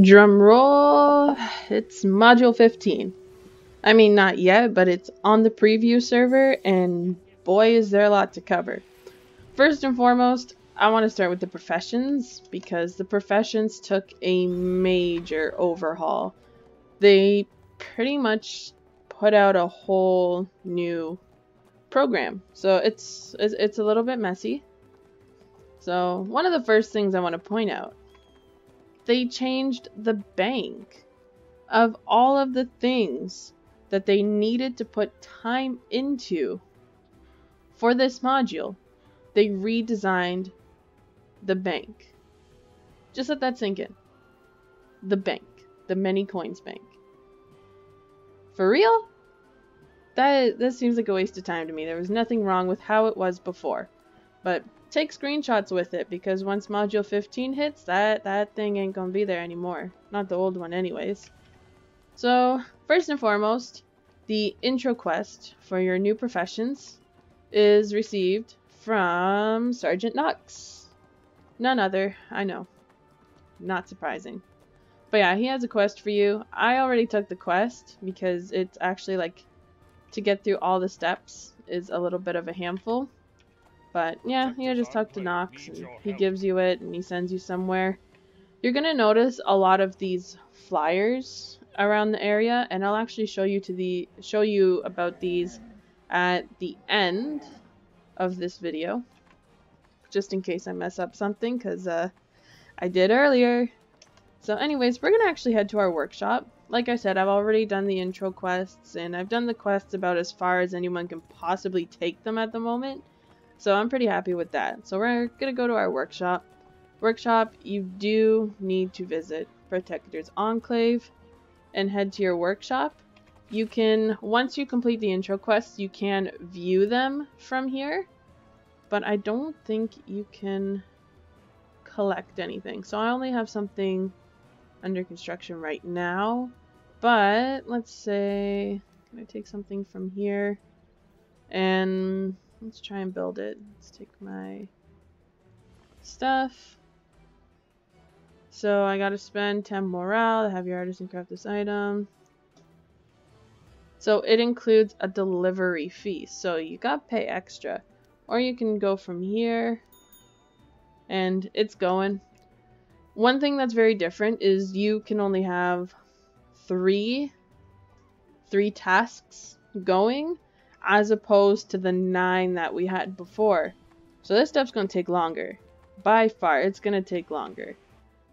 Drum roll, it's module 15. I mean, not yet, but it's on the preview server, and boy, is there a lot to cover. First and foremost, I want to start with the professions, because the professions took a major overhaul. They pretty much put out a whole new program, so it's a little bit messy. So one of the first things I want to point out, they changed the bank of all of the things that they needed to put time into for this module. They redesigned the bank. Just let that sink in. The bank. The many coins bank. For real? That seems like a waste of time to me. There was nothing wrong with how it was before. But take screenshots with it, because once module 15 hits, that thing ain't gonna be there anymore. Not the old one anyways. So, first and foremost, the intro quest for your new professions is received from Sergeant Knox. None other, I know. Not surprising. But yeah, he has a quest for you. I already took the quest because it's actually like, to get through all the steps is a little bit of a handful. But yeah, you just talk to Knox and he gives you it and he sends you somewhere. You're gonna notice a lot of these flyers around the area, and I'll actually show you about these at the end of this video, just in case I mess up something, because I did earlier. So anyways, we're gonna actually head to our workshop. Like I said, I've already done the intro quests, and I've done the quests about as far as anyone can possibly take them at the moment, so I'm pretty happy with that. So we're gonna go to our workshop. You do need to visit Protector's Enclave and head to your workshop. You can, once you complete the intro quests, you can view them from here, but I don't think you can collect anything. So I only have something under construction right now, but let's say, can I take something from here and let's try and build it. Let's take my stuff. So I gotta spend 10 morale to have your artisan craft this item. So it includes a delivery fee, so you gotta pay extra. Or you can go from here and it's going. One thing that's very different is you can only have three tasks going, as opposed to the 9 that we had before. So this stuff's gonna take longer. By far, it's gonna take longer.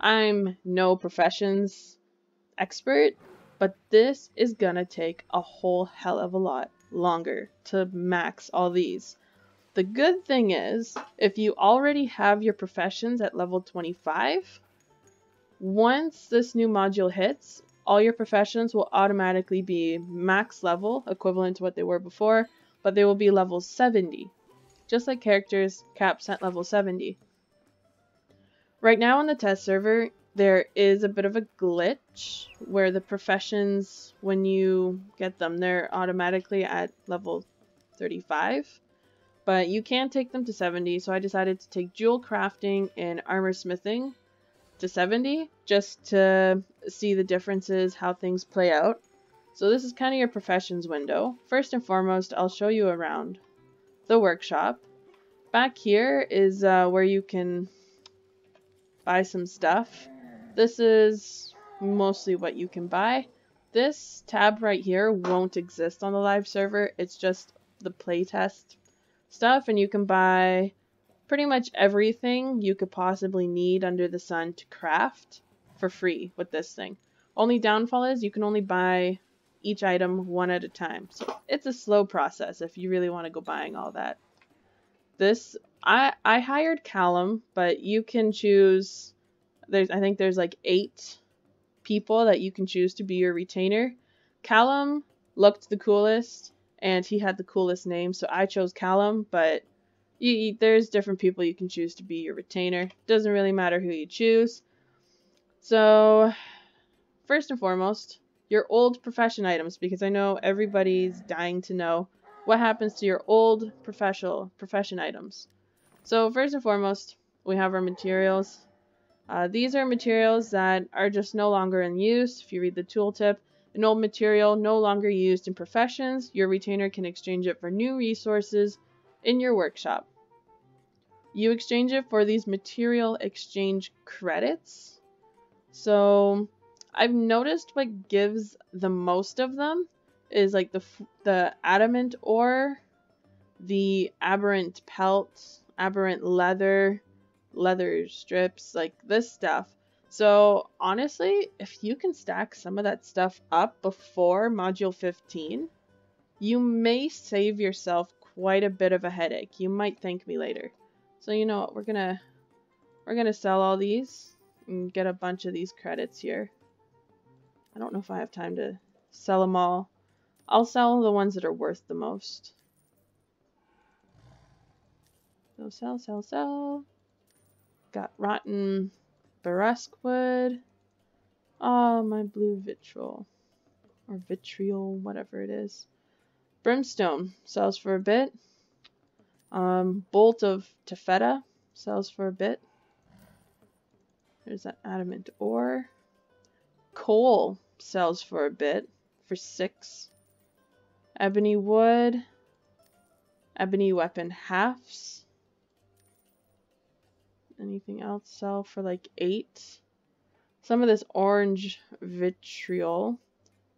I'm no professions expert, but this is gonna take a whole hell of a lot longer to max all these. The good thing is, if you already have your professions at level 25, once this new module hits, all your professions will automatically be max level, equivalent to what they were before, but they will be level 70. Just like characters capped at level 70. Right now on the test server, there is a bit of a glitch where the professions, when you get them, they're automatically at level 35. But you can take them to 70, so I decided to take jewel crafting and armor smithing to 70, just to see the differences, how things play out. So this is kind of your professions window. First and foremost, I'll show you around the workshop. Back here is where you can buy some stuff. This is mostly what you can buy. This tab right here won't exist on the live server. It's just the playtest stuff, and you can buy pretty much everything you could possibly need under the sun to craft for free with this thing. Only downfall is you can only buy each item one at a time. So it's a slow process if you really want to go buying all that. This, I hired Callum, but you can choose, I think there's like 8 people that you can choose to be your retainer. Callum looked the coolest and he had the coolest name, so I chose Callum, but there's different people you can choose to be your retainer. Doesn't really matter who you choose. So first and foremost, your old profession items, because I know everybody's dying to know what happens to your old profession items. So first and foremost, we have our materials. These are materials that are just no longer in use. If you read the tooltip, an old material no longer used in professions, your retainer can exchange it for new resources in your workshop. You exchange it for these material exchange credits. So I've noticed what gives the most of them is like the adamant ore, the aberrant pelts, aberrant leather strips, like this stuff. So honestly, if you can stack some of that stuff up before module 15, you may save yourself quite a bit of a headache. You might thank me later. So you know what, we're gonna sell all these and get a bunch of these credits here. I don't know if I have time to sell them all. I'll sell the ones that are worth the most. So sell. Got rotten burrusque wood. Oh, my blue vitriol. Or vitriol, whatever it is. Brimstone sells for a bit. Bolt of taffeta sells for a bit. There's that adamant ore. Coal sells for a bit, for 6. Ebony wood. Ebony weapon halves. Anything else sell for like 8. Some of this orange vitriol.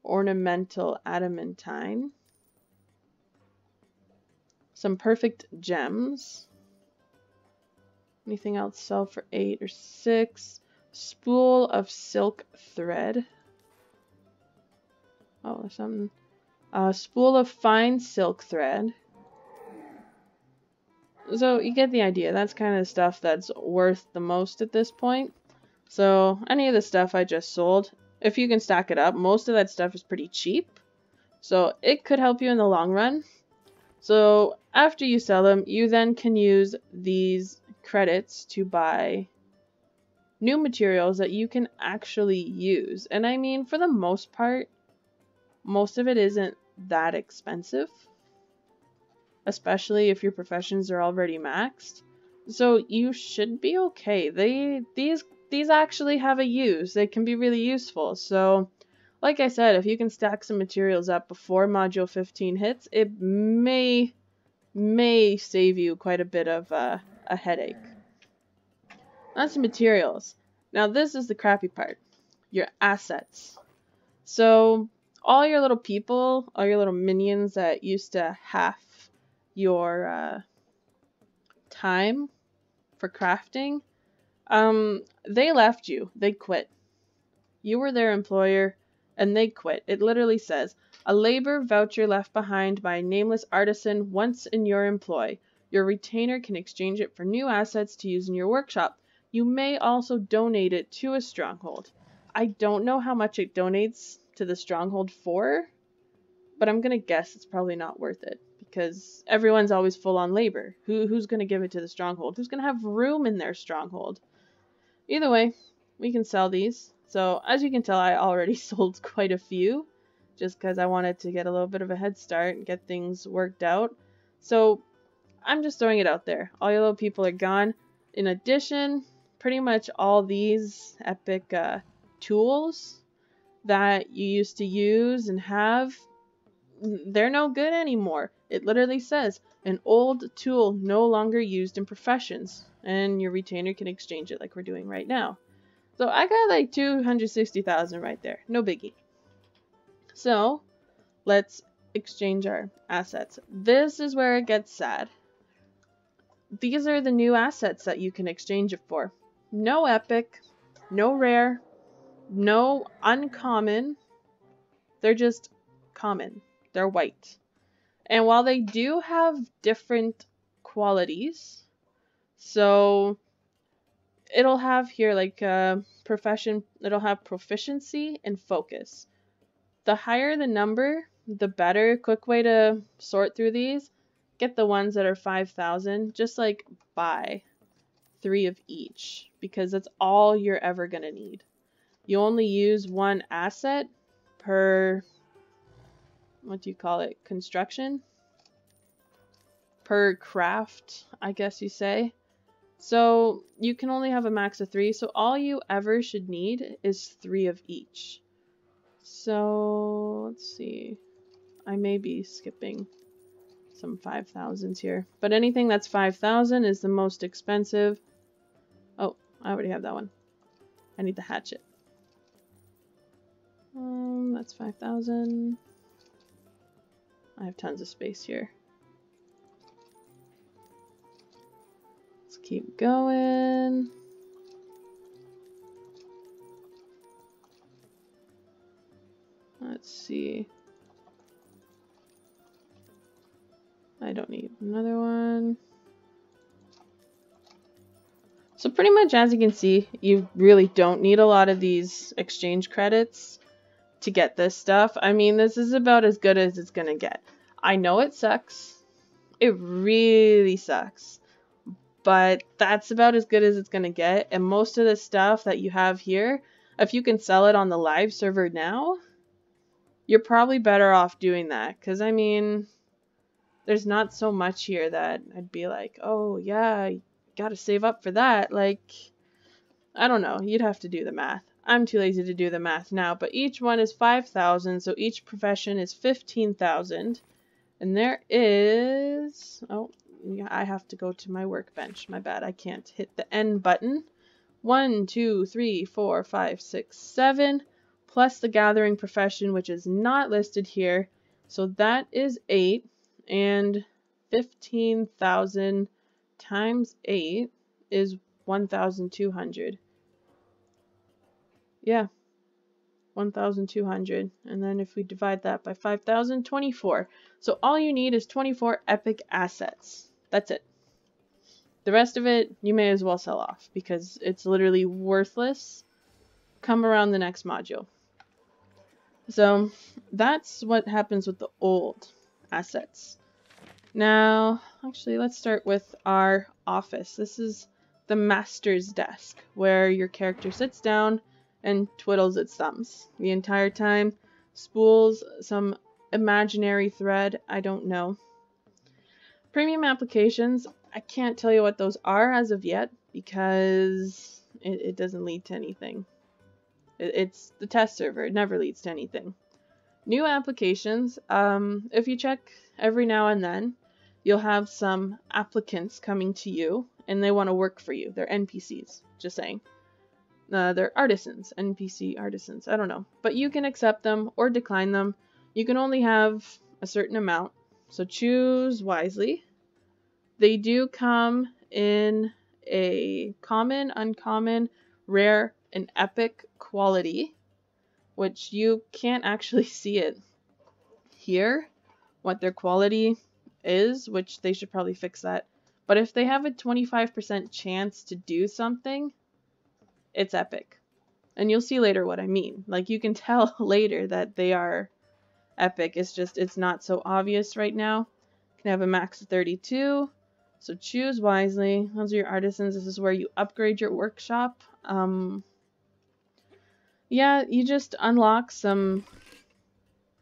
Ornamental adamantine. Some perfect gems. Anything else sell for 8 or 6? Spool of silk thread. Oh, there's something. Spool of fine silk thread. So you get the idea. That's kind of the stuff that's worth the most at this point. So any of the stuff I just sold, if you can stack it up, most of that stuff is pretty cheap. So it could help you in the long run. So after you sell them, you then can use these credits to buy new materials that you can actually use. And I mean, for the most part, most of it isn't that expensive, especially if your professions are already maxed. So you should be okay. These actually have a use. They can be really useful. So like I said, if you can stack some materials up before module 15 hits, it may save you quite a bit of a headache. That's materials. Now this is the crappy part. Your assets. So all your little people, all your little minions that used to half your time for crafting, they left you. They quit. You were their employer and they quit. It literally says, a labor voucher left behind by a nameless artisan once in your employ. Your retainer can exchange it for new assets to use in your workshop. You may also donate it to a stronghold. I don't know how much it donates to the stronghold for, but I'm going to guess it's probably not worth it because everyone's always full on labor. Who's going to give it to the stronghold? Who's going to have room in their stronghold? Either way, we can sell these. So as you can tell, I already sold quite a few just because I wanted to get a little bit of a head start and get things worked out. So I'm just throwing it out there. All your little people are gone. In addition, pretty much all these epic tools that you used to use and have, they're no good anymore. It literally says, an old tool no longer used in professions, and your retainer can exchange it like we're doing right now. So I got like 260,000 right there. No biggie. So let's exchange our assets. This is where it gets sad. These are the new assets that you can exchange it for. No epic, no rare, no uncommon. They're just common. They're white. And while they do have different qualities, so it'll have here like profession, it'll have proficiency and focus. The higher the number, the better. Quick way to sort through these, get the ones that are 5,000, just like buy 3 of each because that's all you're ever going to need. You only use 1 asset per, what do you call it, construction? Per craft, I guess you say. So you can only have a max of 3, so all you ever should need is 3 of each. So let's see, I may be skipping some 5,000s here, but anything that's 5,000 is the most expensive. Oh, I already have that one. I need the hatchet. That's 5,000. I have tons of space here. Let's keep going. Let's see. I don't need another one. So pretty much, as you can see, you really don't need a lot of these exchange credits to get this stuff. I mean, this is about as good as it's gonna get. I know it sucks. It really sucks. But that's about as good as it's gonna get. And most of the stuff that you have here, if you can sell it on the live server now, you're probably better off doing that. Because, I mean, there's not so much here that I'd be like, oh, yeah, you gotta save up for that. Like, I don't know. You'd have to do the math. I'm too lazy to do the math now. But each one is 5,000. So each profession is 15,000. And there is... Oh, yeah, I have to go to my workbench. My bad. I can't hit the N button. 1, 2, 3, 4, 5, 6, 7. Plus the gathering profession, which is not listed here. So that is 8. And 15,000 times 8 is 1,200. Yeah, 1,200. And then if we divide that by 5,000, 24. So all you need is 24 epic assets. That's it. The rest of it, you may as well sell off because it's literally worthless. Come around the next module. So that's what happens with the old assets. Now, actually, let's start with our office. This is the master's desk where your character sits down and twiddles its thumbs the entire time, spools some imaginary thread, I don't know. Premium applications, I can't tell you what those are as of yet because it doesn't lead to anything. It's the test server, it never leads to anything. New applications, if you check every now and then, you'll have some applicants coming to you and they want to work for you. They're NPCs, just saying. They're artisans, NPC artisans, I don't know. But you can accept them or decline them. You can only have a certain amount, so choose wisely. They do come in a common, uncommon, rare, and epic quality, which you can't actually see it here, what their quality is, which they should probably fix that. But if they have a 25% chance to do something, it's epic. And you'll see later what I mean. Like, you can tell later that they are epic. It's just, it's not so obvious right now. You can have a max of 32. So choose wisely. Those are your artisans. This is where you upgrade your workshop. Yeah, you just unlock some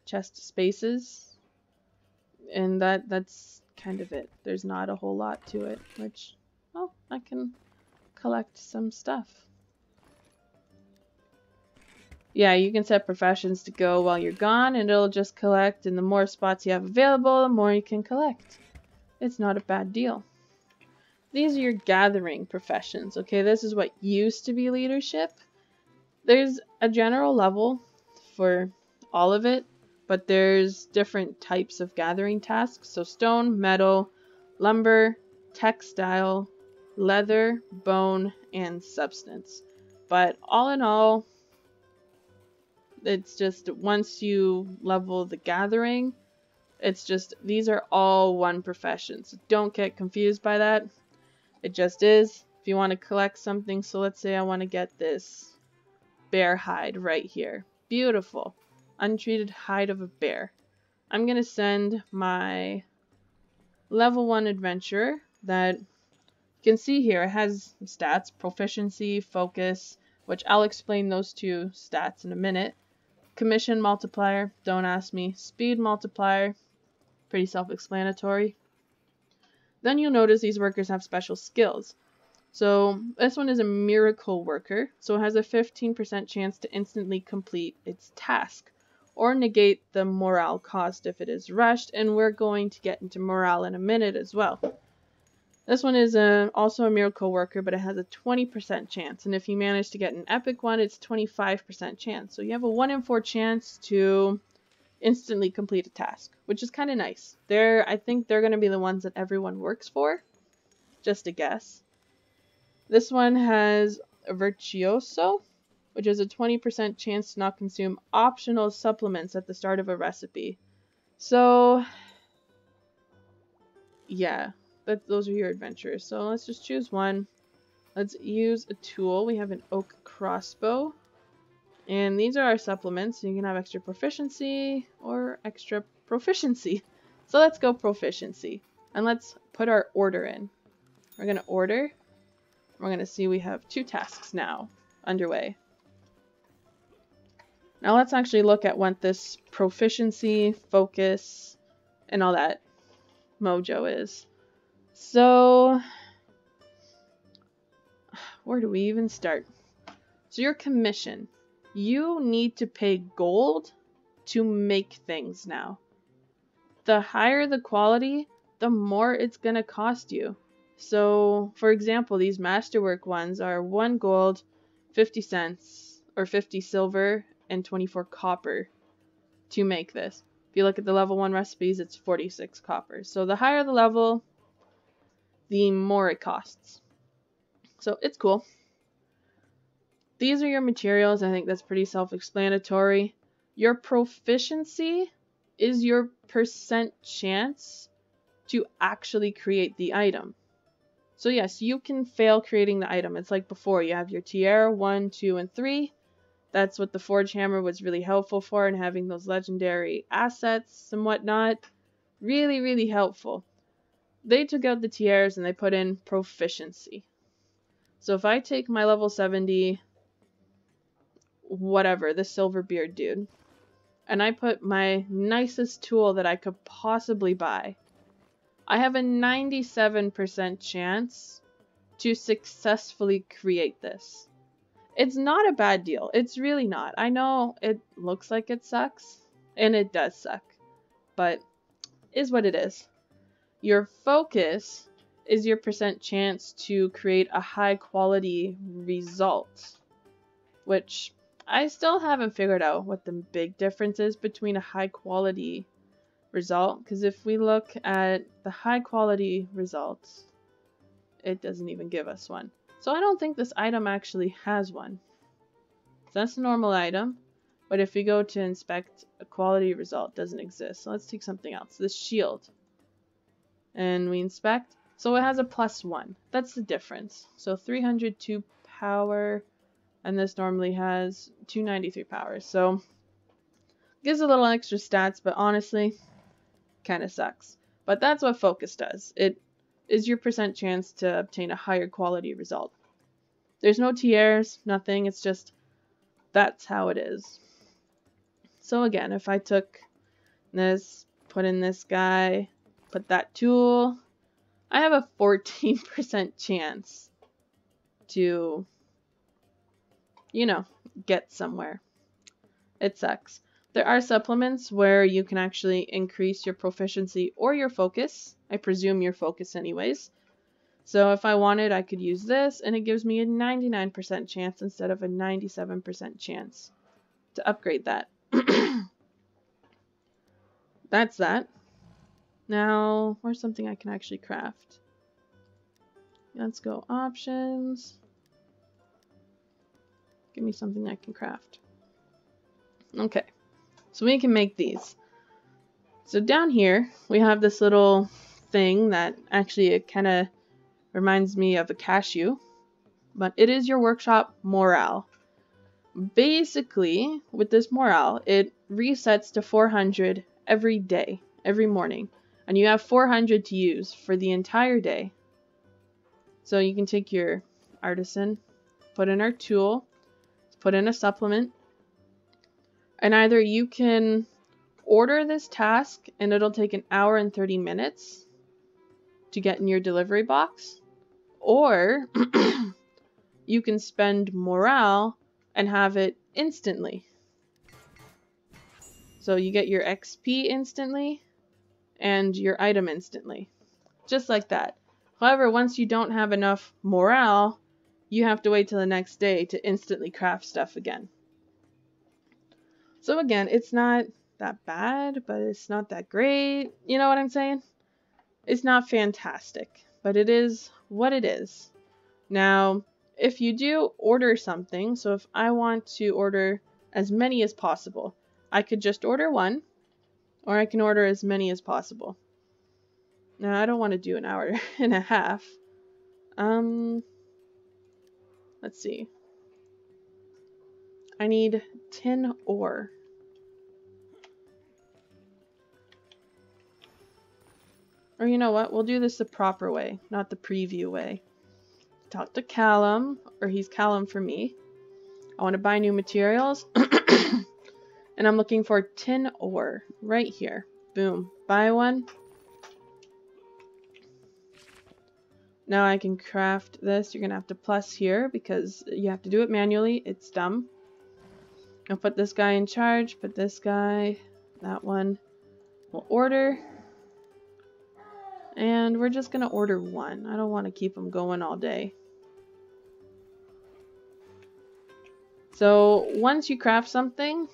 chest spaces. And that's kind of it. There's not a whole lot to it, which, well, I can collect some stuff. Yeah, you can set professions to go while you're gone, and it'll just collect, and the more spots you have available, the more you can collect. It's not a bad deal. These are your gathering professions, okay? This is what used to be leadership. There's a general level for all of it, but there's different types of gathering tasks. So stone, metal, lumber, textile, leather, bone, and substance. But all in all, it's just once you level the gathering, it's just these are all one profession. So don't get confused by that. It just is. If you want to collect something, so let's say I want to get this bear hide right here. Beautiful. Untreated hide of a bear. I'm going to send my level 1 adventurer that you can see here. It has stats, proficiency, focus, which I'll explain those two stats in a minute. Commission multiplier, don't ask me. Speed multiplier, pretty self-explanatory. Then you'll notice these workers have special skills. So this one is a miracle worker, so it has a 15% chance to instantly complete its task or negate the morale cost if it is rushed, and we're going to get into morale in a minute as well. This one is also a miracle worker, but it has a 20% chance, and if you manage to get an epic one, it's 25% chance. So you have a 1 in 4 chance to instantly complete a task, which is kind of nice. I think they're going to be the ones that everyone works for, just a guess. This one has a virtuoso, which is a 20% chance to not consume optional supplements at the start of a recipe. So yeah, those are your adventures. So let's just choose one. Let's use a tool. We have an oak crossbow. And these are our supplements. You can have extra proficiency or extra proficiency. So let's go proficiency. And let's put our order in. We're going to order. We're going to see we have 2 tasks now underway. Now let's actually look at what this proficiency, focus, and all that mojo is. So where do we even start? So your commission. You need to pay gold to make things now. The higher the quality, the more it's going to cost you. So, for example, these masterwork ones are 1 gold, 50 cents, or 50 silver, and 24 copper to make this. If you look at the level 1 recipes, it's 46 copper. So the higher the level, the more it costs. So it's cool. These are your materials. I think that's pretty self-explanatory. Your proficiency is your percent chance to actually create the item. So yes, you can fail creating the item. It's like before. You have your tier 1, 2, and 3. That's what the Forge Hammer was really helpful for, and having those legendary assets and whatnot. Really, really helpful. They took out the tiers and they put in proficiency. So if I take my level 70... whatever, the Silverbeard dude, and I put my nicest tool that I could possibly buy, I have a 97% chance to successfully create this. It's not a bad deal. It's really not. I know it looks like it sucks, and it does suck, but is what it is. Your focus is your percent chance to create a high quality result, which I still haven't figured out what the big difference is between a high quality result, because if we look at the high quality results, it doesn't even give us one. So I don't think this item actually has one. So that's a normal item, but if we go to inspect a quality result, it doesn't exist. So let's take something else, this shield, and we inspect. So it has a +1. That's the difference. So 302 power. And this normally has 293 power. So gives a little extra stats, but honestly, kind of sucks. But that's what focus does. It is your percent chance to obtain a higher quality result. There's no tiers, nothing. It's just, that's how it is. So again, if I took this, put in this guy, put that tool, I have a 14% chance to, you know, get somewhere. It sucks. There are supplements where you can actually increase your proficiency or your focus. I presume your focus anyways. So if I wanted, I could use this, and it gives me a 99% chance instead of a 97% chance to upgrade that. That's that. Now, where's something I can actually craft? Let's go options. Give me something I can craft. Okay, so we can make these. So down here, we have this little thing that actually it kind of reminds me of a cashew, but it is your workshop morale. Basically, with this morale, it resets to 400 every day, every morning, and you have 400 to use for the entire day. So you can take your artisan, put in our tool, put in a supplement, and either you can order this task and it'll take 1 hour and 30 minutes to get in your delivery box, Or you can spend morale and have it instantly. So you get your XP instantly and your item instantly. Just like that. However, once you don't have enough morale, you have to wait till the next day to instantly craft stuff again. So again, it's not that bad, but it's not that great. You know what I'm saying? It's not fantastic, but it is what it is. Now, if you do order something, so if I want to order as many as possible, I could just order one, or I can order as many as possible. Now, I don't want to do an hour and a half. Let's see. I need tin ore. Or you know what? We'll do this the proper way, not the preview way. Talk to Callum, or he's Callum for me. I want to buy new materials. And I'm looking for tin ore right here. Boom. Buy one. Now I can craft this. You're going to have to plus here because you have to do it manually. It's dumb. I'll put this guy in charge. Put this guy. That one. We'll order. And we're just going to order one. I don't want to keep them going all day. So once you craft something,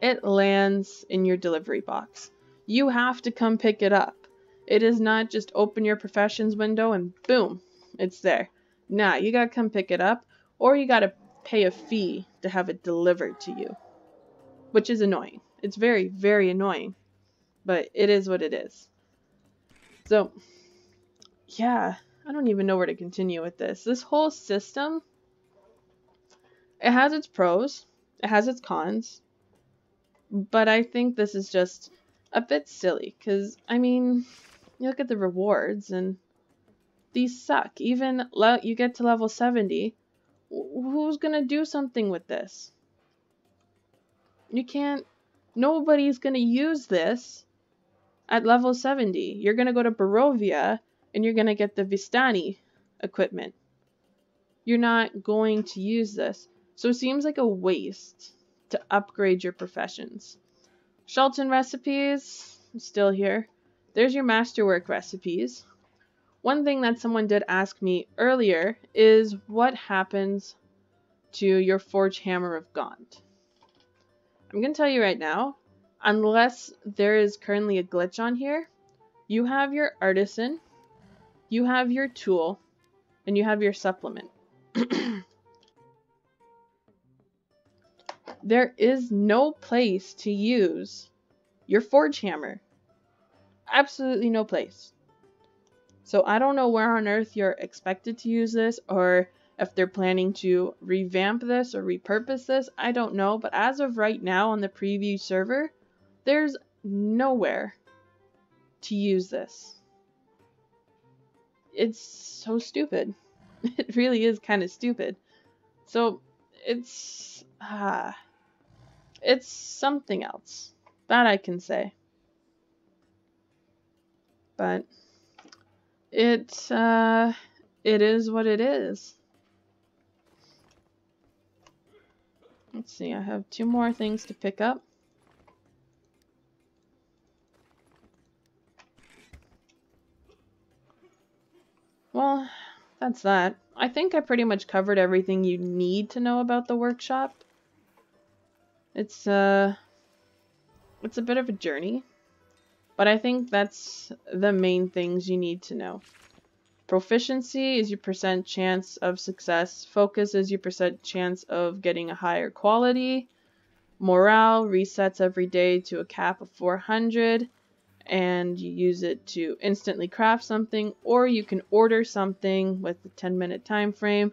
it lands in your delivery box. You have to come pick it up. It is not just open your professions window and boom, it's there. Nah, you gotta come pick it up, or you gotta pay a fee to have it delivered to you. Which is annoying. It's very, very annoying. But it is what it is. So, yeah, I don't even know where to continue with this. This whole system, it has its pros, it has its cons, but I think this is just a bit silly, because, I mean, you look at the rewards, and these suck. Even you get to level 70, who's gonna do something with this? You can't, nobody's gonna use this at level 70. You're gonna go to Barovia, and you're gonna get the Vistani equipment. You're not going to use this. So it seems like a waste to upgrade your professions. Shelton recipes, still here. There's your masterwork recipes. One thing that someone did ask me earlier is what happens to your Forge Hammer of Gaunt. I'm going to tell you right now, unless there is currently a glitch on here, you have your artisan, you have your tool, and you have your supplement. There is no place to use your Forge Hammer. Absolutely no place. So I don't know where on earth you're expected to use this, or if they're planning to revamp this or repurpose this. I don't know, but as of right now on the preview server, there's nowhere to use this. It's so stupid. It really is kind of stupid. So it's something else. That I can say. But it is what it is. Let's see, I have 2 more things to pick up. Well, that's that. I think I pretty much covered everything you need to know about the workshop. It's a bit of a journey, but I think that's the main things you need to know. Proficiency is your % chance of success. Focus is your % chance of getting a higher quality. Morale resets every day to a cap of 400, and you use it to instantly craft something, or you can order something with a 10-minute time frame.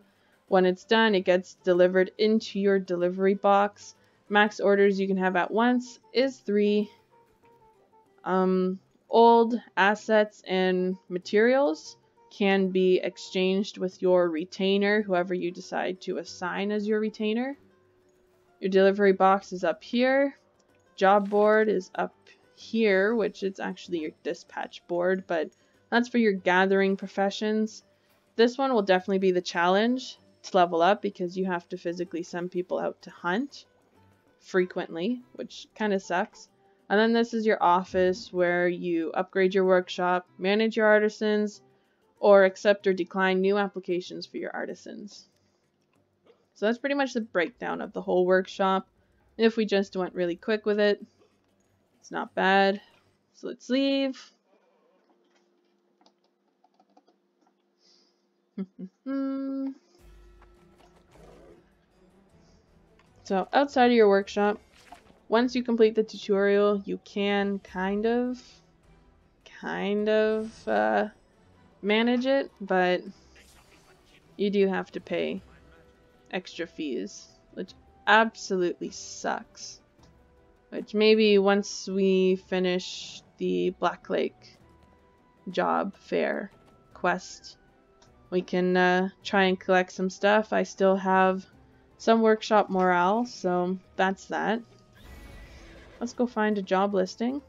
When it's done, it gets delivered into your delivery box. Max orders you can have at once is 3. Old assets and materials can be exchanged with your retainer, whoever you decide to assign as your retainer. Your delivery box is up here. Job board is up here, which is actually your dispatch board, but that's for your gathering professions. This one will definitely be the challenge to level up because you have to physically send people out to hunt frequently, which kind of sucks. And then this is your office where you upgrade your workshop, manage your artisans, or accept or decline new applications for your artisans. So that's pretty much the breakdown of the whole workshop. If we just went really quick with it, it's not bad. So let's leave. So outside of your workshop, once you complete the tutorial, you can kind of manage it, but you do have to pay extra fees, which absolutely sucks. Which maybe once we finish the Black Lake job fair quest, we can try and collect some stuff. I still have some workshop morale, so that's that. Let's go find a job listing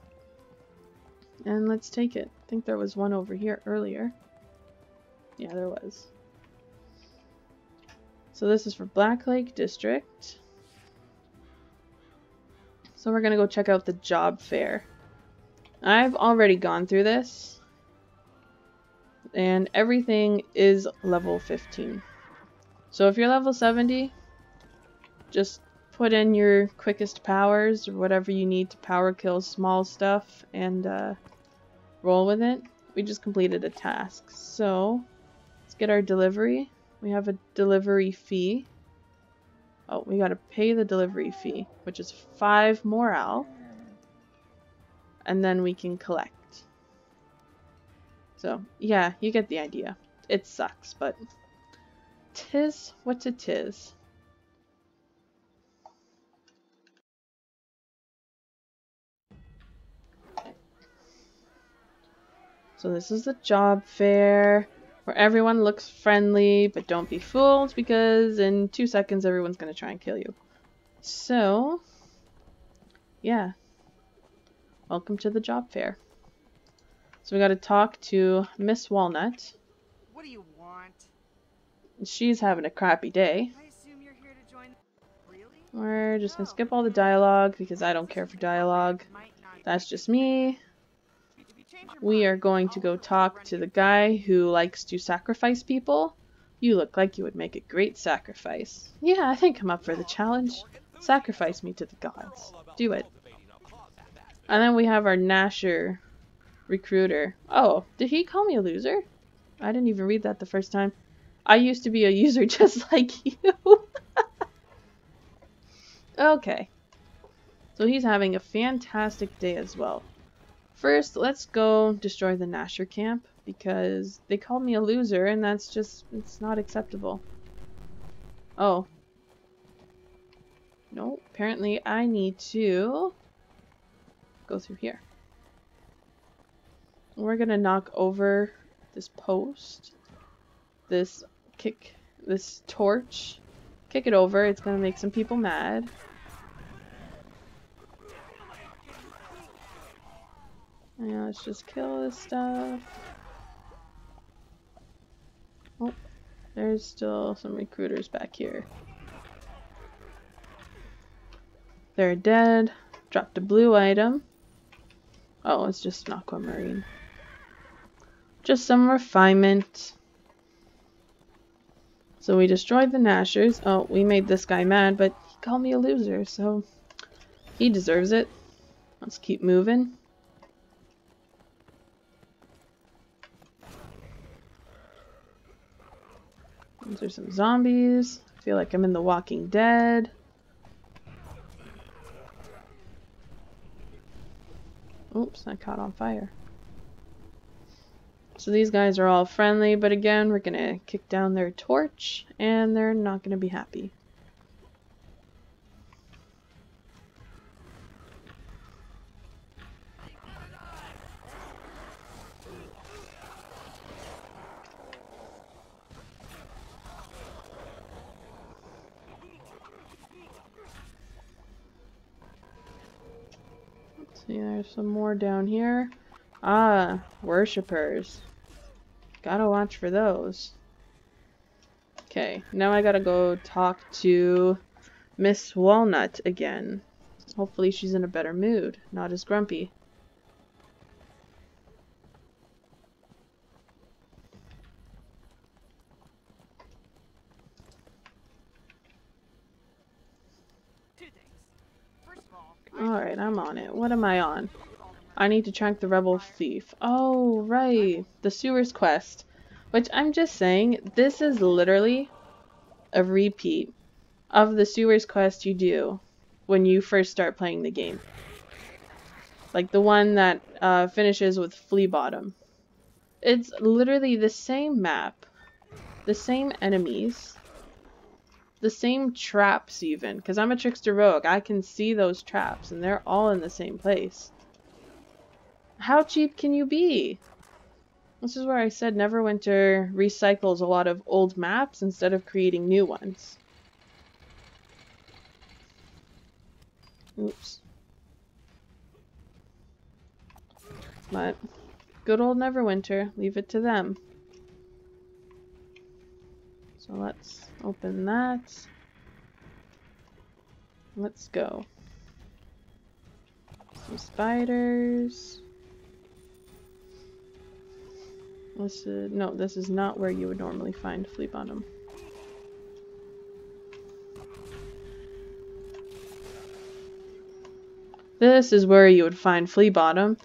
and let's take it. I think there was one over here earlier. Yeah, there was. So this is for Black Lake District. So we're gonna go check out the job fair. I've already gone through this and everything is level 15. So if you're level 70, just put in your quickest powers or whatever you need to power kill small stuff and roll with it. We just completed a task. So let's get our delivery. We have a delivery fee. Oh, we gotta pay the delivery fee, which is 5 morale. And then we can collect. So, yeah, you get the idea. It sucks, but 'tis what it is. So this is the job fair where everyone looks friendly, but don't be fooled because in 2 seconds everyone's going to try and kill you. So, yeah. Welcome to the job fair. So we got to talk to Miss Walnut. What do you want? She's having a crappy day. I assume you're here to join. Really? We're just going to skip all the dialogue because I don't care for dialogue. That's just me. We are going to go talk to the guy who likes to sacrifice people. You look like you would make a great sacrifice. Yeah, I think I'm up for the challenge. Sacrifice me to the gods. Do it. And then we have our Nasher recruiter. Oh, did he call me a loser? I didn't even read that the first time. I used to be a user just like you. Okay. So he's having a fantastic day as well. First, let's go destroy the Nasher camp because they called me a loser and that's just, it's not acceptable. Oh. No, apparently I need to go through here. We're gonna knock over this post, this torch, kick it over. It's gonna make some people mad. Yeah, let's just kill this stuff. Oh, there's still some recruiters back here. They're dead. Dropped a blue item. Oh, it's just an aquamarine. Just some refinement. So we destroyed the Nashers. Oh, we made this guy mad, but he called me a loser, so he deserves it. Let's keep moving. These are some zombies. I feel like I'm in The Walking Dead. Oops, I caught on fire. So these guys are all friendly, but again, we're gonna kick down their torch, and they're not gonna be happy. See, there's some more down here. Ah, worshippers. Gotta watch for those. Okay, now I gotta go talk to Miss Walnut again. Hopefully she's in a better mood, not as grumpy. Two things. First of all, Alright, I'm on it. What am I on? I need to track the rebel thief. Oh, right. The sewers quest. Which I'm just saying, this is literally a repeat of the sewers quest you do when you first start playing the game. Like the one that finishes with Flea Bottom. It's literally the same map, the same enemies, the same traps even. Because I'm a trickster rogue, I can see those traps and they're all in the same place. How cheap can you be? This is where I said Neverwinter recycles a lot of old maps instead of creating new ones. Oops. But good old Neverwinter, leave it to them. So let's open that. Let's go. Some spiders. No, this is not where you would normally find Flea Bottom. This is where you would find Flea Bottom,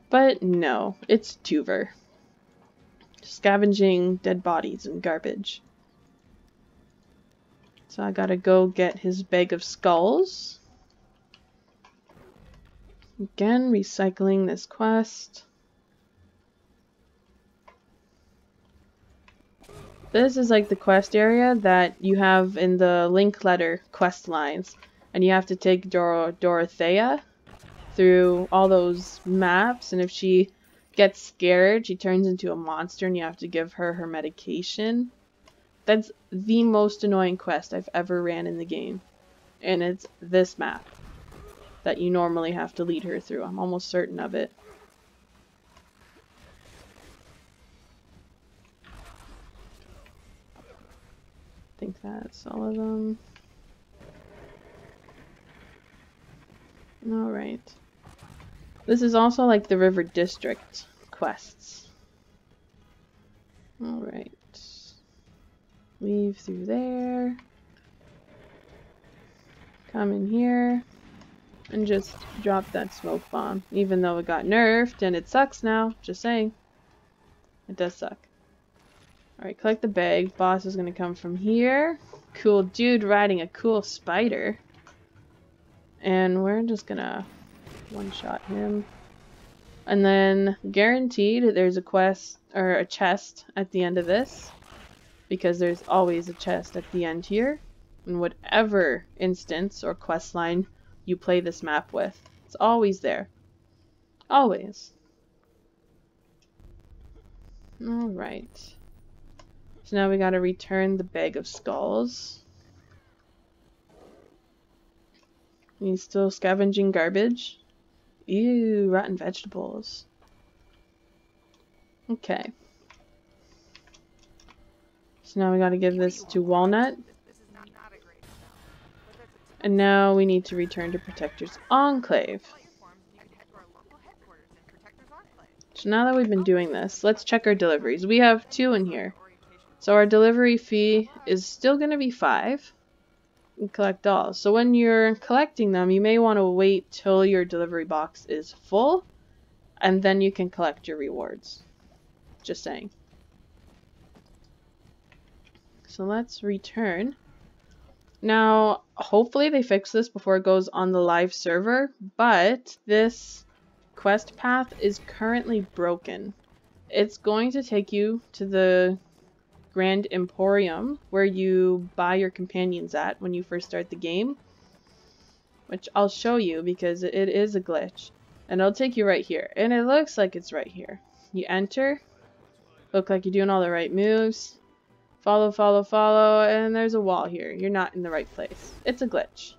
but no, it's Tuver. Scavenging dead bodies and garbage. So I gotta go get his bag of skulls. Again, recycling this quest. This is like the quest area that you have in the link letter quest lines. And you have to take Dorothea through all those maps. And if she gets scared, she turns into a monster and you have to give her her medication. That's the most annoying quest I've ever ran in the game. And it's this map that you normally have to lead her through. I'm almost certain of it. I think that's all of them. Alright. This is also like the River District quests. Alright. Leave through there. Come in here. And just drop that smoke bomb. Even though it got nerfed and it sucks now. Just saying. It does suck. Alright, collect the bag. Boss is gonna come from here. Cool dude riding a cool spider. And we're just gonna one-shot him. And then, guaranteed, there's a quest, or a chest at the end of this. Because there's always a chest at the end here. In whatever instance or quest line you play this map with. It's always there. Always. Alright. So now we gotta return the bag of skulls. He's still scavenging garbage. Ew, rotten vegetables. Okay. So now we gotta give this to Walnut. And now we need to return to Protector's Enclave. So now that we've been doing this, let's check our deliveries. We have 2 in here. So our delivery fee is still going to be 5. And collect all. So when you're collecting them, you may want to wait till your delivery box is full. And then you can collect your rewards. Just saying. So let's return. Now, hopefully they fix this before it goes on the live server, but this quest path is currently broken. It's going to take you to the Grand Emporium, where you buy your companions at when you first start the game, which I'll show you because it is a glitch. And it'll take you right here, and it looks like it's right here. You enter, look like you're doing all the right moves. Follow, follow, follow, and there's a wall here. You're not in the right place. It's a glitch.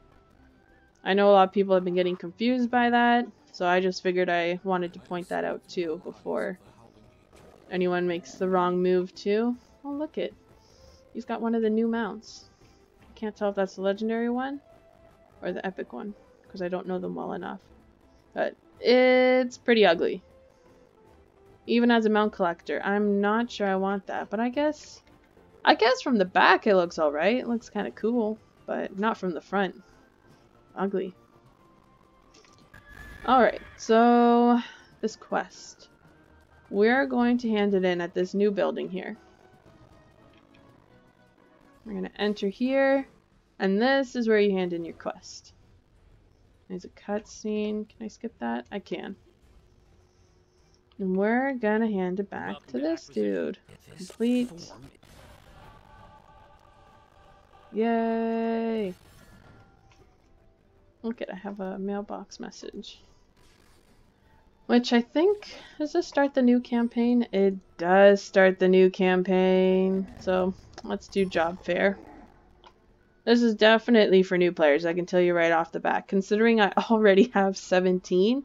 I know a lot of people have been getting confused by that, so I just figured I wanted to point that out too before anyone makes the wrong move too. Oh, look it. He's got one of the new mounts. I can't tell if that's the legendary one or the epic one, because I don't know them well enough. But it's pretty ugly. Even as a mount collector, I'm not sure I want that, but I guess from the back it looks alright. It looks kind of cool, but not from the front. Ugly. Alright, so this quest. We're going to hand it in at this new building here. We're going to enter here, and this is where you hand in your quest. There's a cutscene. Can I skip that? I can. And we're gonna hand it back to this dude. Complete. Yay! Look at, I have a mailbox message. Which I think, does this start the new campaign? It does start the new campaign. So, let's do job fair. This is definitely for new players, I can tell you right off the bat. Considering I already have 17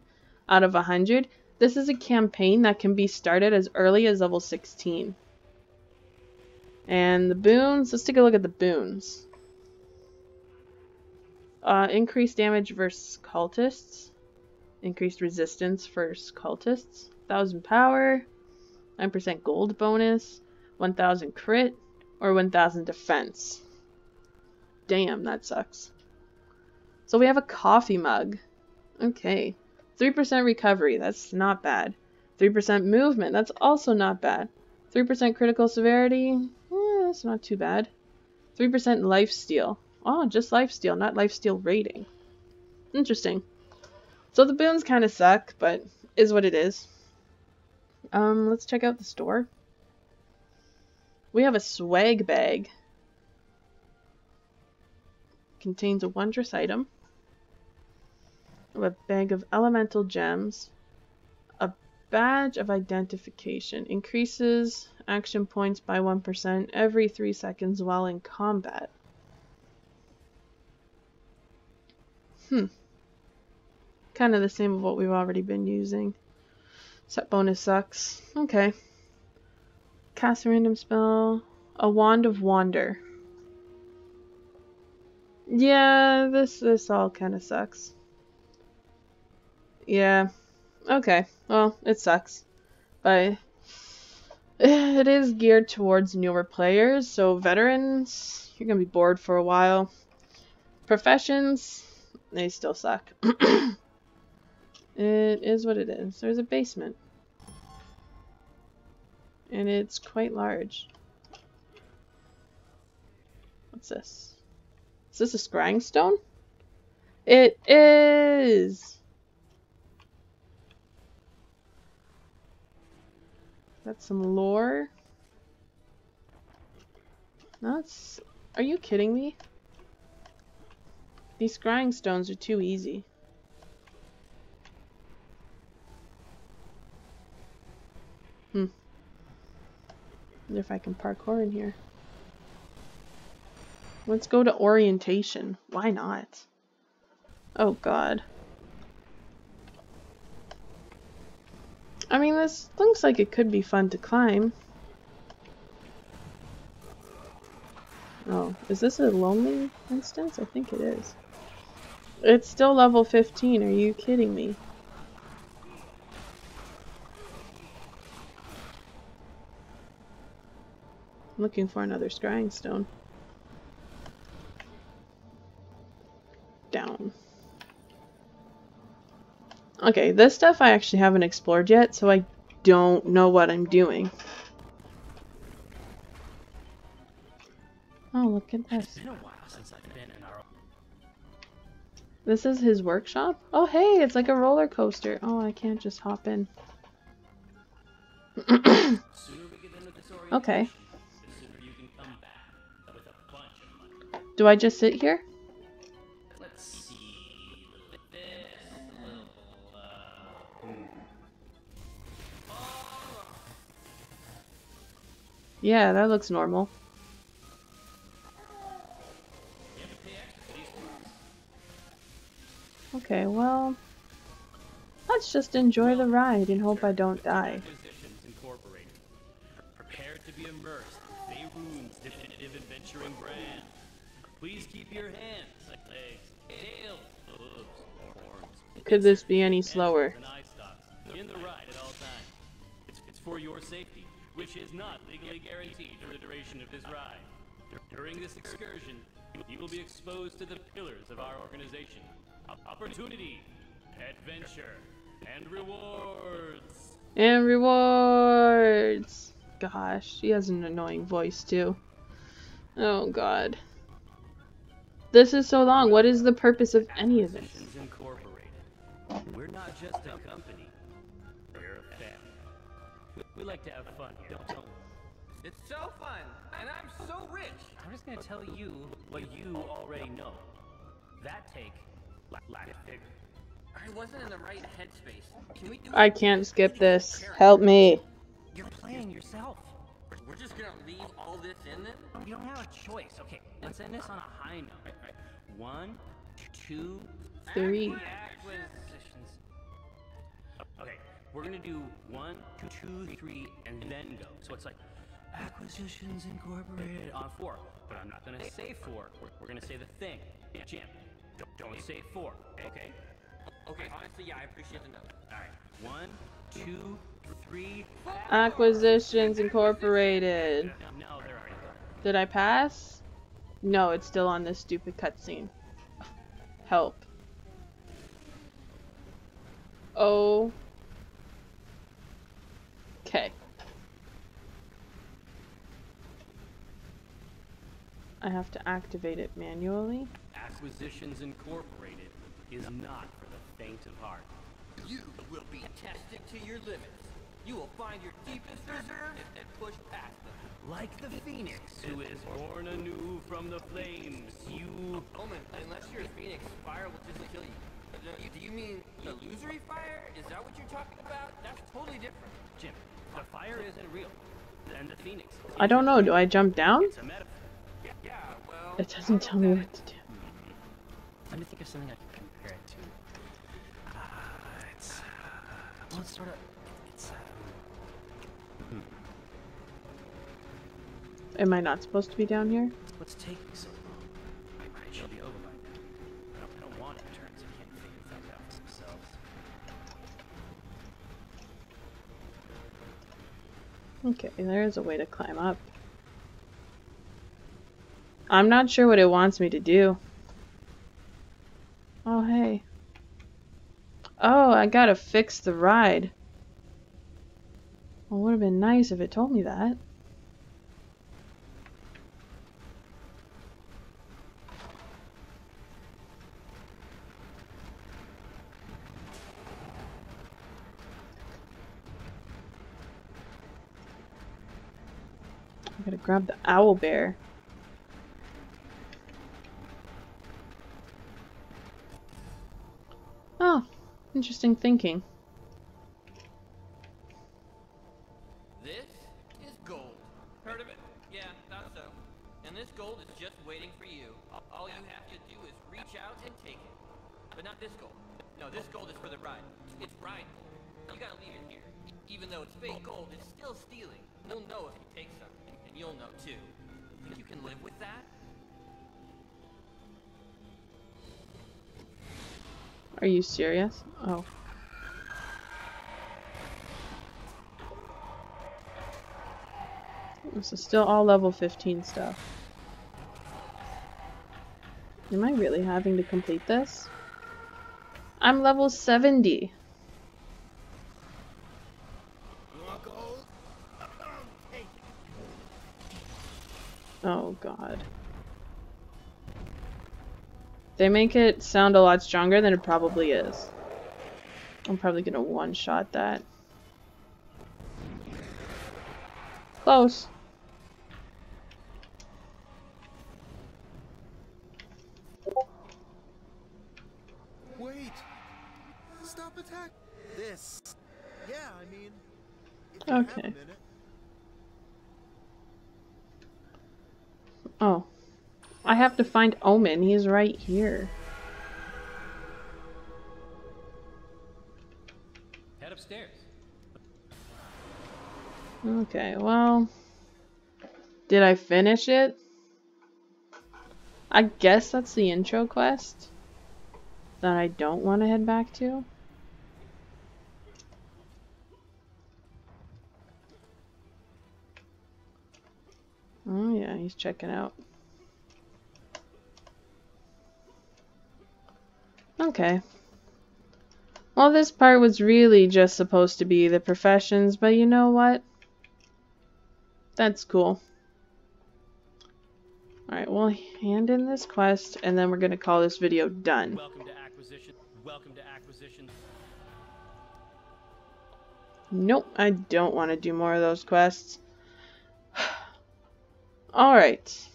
out of 100, this is a campaign that can be started as early as level 16. And the boons, let's take a look at the boons. Increased damage versus cultists. Increased resistance versus cultists. 1000 power. 9% gold bonus. 1000 crit. Or 1000 defense. Damn, that sucks. So we have a coffee mug. Okay. 3% recovery, that's not bad. 3% movement, that's also not bad. 3% critical severity, that's not too bad. 3% lifesteal. Oh, just lifesteal, not lifesteal rating. Interesting. So the boons kind of suck, but is what it is. Let's check out the store. We have a swag bag. Contains a wondrous item. A bag of elemental gems. A badge of identification. Increases action points by 1% every 3 seconds while in combat. Kind of the same as what we've already been using. Set bonus sucks. Okay. Cast a random spell. A wand of wander. Yeah, this all kind of sucks. Yeah, okay, well, it sucks, but it is geared towards newer players, so veterans, you're gonna be bored for a while. Professions, they still suck. It is what it is. There's a basement, and it's quite large. What's this? Is this a scrying stone? It is! That's some lore. That's... Are you kidding me? These scrying stones are too easy. Wonder if I can parkour in here. Let's go to orientation. Why not? Oh god. I mean, this looks like it could be fun to climb. Oh, is this a lonely instance? I think it is. It's still level 15, are you kidding me? I'm looking for another scrying stone. Down. Okay, this stuff I actually haven't explored yet, so I don't know what I'm doing. Oh, look at this. It's been a while since I've been in our... This is his workshop? Oh, hey, it's like a roller coaster. Oh, I can't just hop in. Okay. Do I just sit here? Let's see. Yeah, that looks normal. Okay, well, let's just enjoy the ride and hope I don't die. Prepare to be immersed in Boons' definitive adventure. Please keep your hands, legs, tails, hooves, horns. Could this be any slower? And eye stalks in the ride at all times. It's for your safety, which is not legally guaranteed for the duration of this ride. During this excursion, you will be exposed to the pillars of our organization: opportunity, adventure, and rewards. And rewards! Gosh, she has an annoying voice too. Oh god. This is so long. What is the purpose of any of this? Acquisitions Incorporated. We're not just a company. We're a family. We like to have fun here, don't we? It's so fun, and I'm so rich. I'm just gonna tell you what you already know. That take lacked figure. I wasn't in the right headspace. Can we do I can't skip this. Help me. You're playing yourself. We're just gonna leave all this in then? You don't have a choice. Okay, let's end this on a high note. Right. 1, 2, 3. acquisitions. Okay, we're gonna do 1, 2, 3, and then go. So it's like Acquisitions Incorporated on 4. But I'm not gonna say 4. We're gonna say the thing. Jim, don't say 4. Okay? Okay, honestly, yeah, I appreciate the note. All right. 1, 2, 3. Acquisitions Incorporated. No, they're already done. Did I pass? No, it's still on this stupid cutscene. Help. Oh. Okay. I have to activate it manually. Acquisitions Incorporated is not for the faint of heart. You will be tested to your limits. You will find your deepest reserves and push past them. Like the phoenix who is born anew from the flames, you... Omen, unless you're a phoenix, fire will just kill you. Do you mean illusory fire? Is that what you're talking about? That's totally different. Jim, the fire isn't real. And the phoenix... I don't know. Do I jump down? It's a metaphor. Yeah, well... It doesn't tell me what to do. Let me think of something I can compare it to. Well, it's sort of... Am I not supposed to be down here? What's taking so long? It should be over by now. I don't want interns who can't figure things out for themselves. Okay, there's a way to climb up. I'm not sure what it wants me to do. Oh, hey. Oh, I gotta fix the ride. Well, it would have been nice if it told me that. I gotta grab the owl bear. Oh, interesting thinking. This is gold. Heard of it? Yeah, thought so. And this gold is just waiting for you. All you have to do is reach out and take it. But not this gold. No, this gold is for the ride. It's ride gold. You gotta leave it here. Even though it's fake gold, it's still stealing. You'll know if you take something, and you'll know too. Think you can live with that? Are you serious? Oh. This is still all level 15 stuff. Am I really having to complete this? I'm level 70. Oh god. They make it sound a lot stronger than it probably is. I'm probably gonna one-shot that. Close. Wait! Stop attack! This. Yeah, I mean, if you Okay. have a minute. Oh. I have to find Omen. He's right here. Head upstairs. Okay, well... Did I finish it? I guess that's the intro quest that I don't want to head back to. Oh yeah, he's checking out. Okay. Well, this part was really just supposed to be the professions, but you know what? That's cool. Alright, we'll hand in this quest, and then we're going to call this video done. Welcome to acquisition. Welcome to acquisition. Nope, I don't want to do more of those quests. Alright.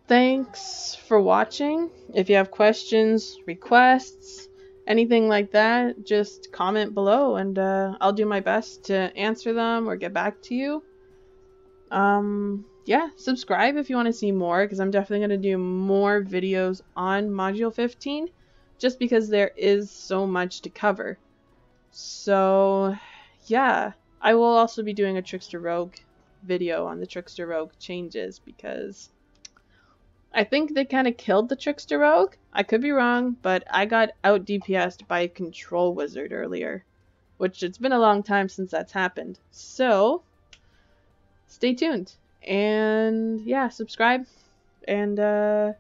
Thanks for watching. If you have questions, requests, anything like that, just comment below and I'll do my best to answer them or get back to you. Yeah, subscribe if you want to see more, because I'm definitely going to do more videos on Module 15 just because there is so much to cover. So, yeah, I will also be doing a Trickster Rogue video on the Trickster Rogue changes because I think they kind of killed the Trickster Rogue. I could be wrong, but I got out DPS'd by a Control Wizard earlier, which it's been a long time since that's happened. So, stay tuned. And yeah, subscribe and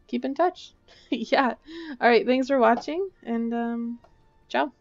keep in touch. Yeah. Alright, thanks for watching and ciao.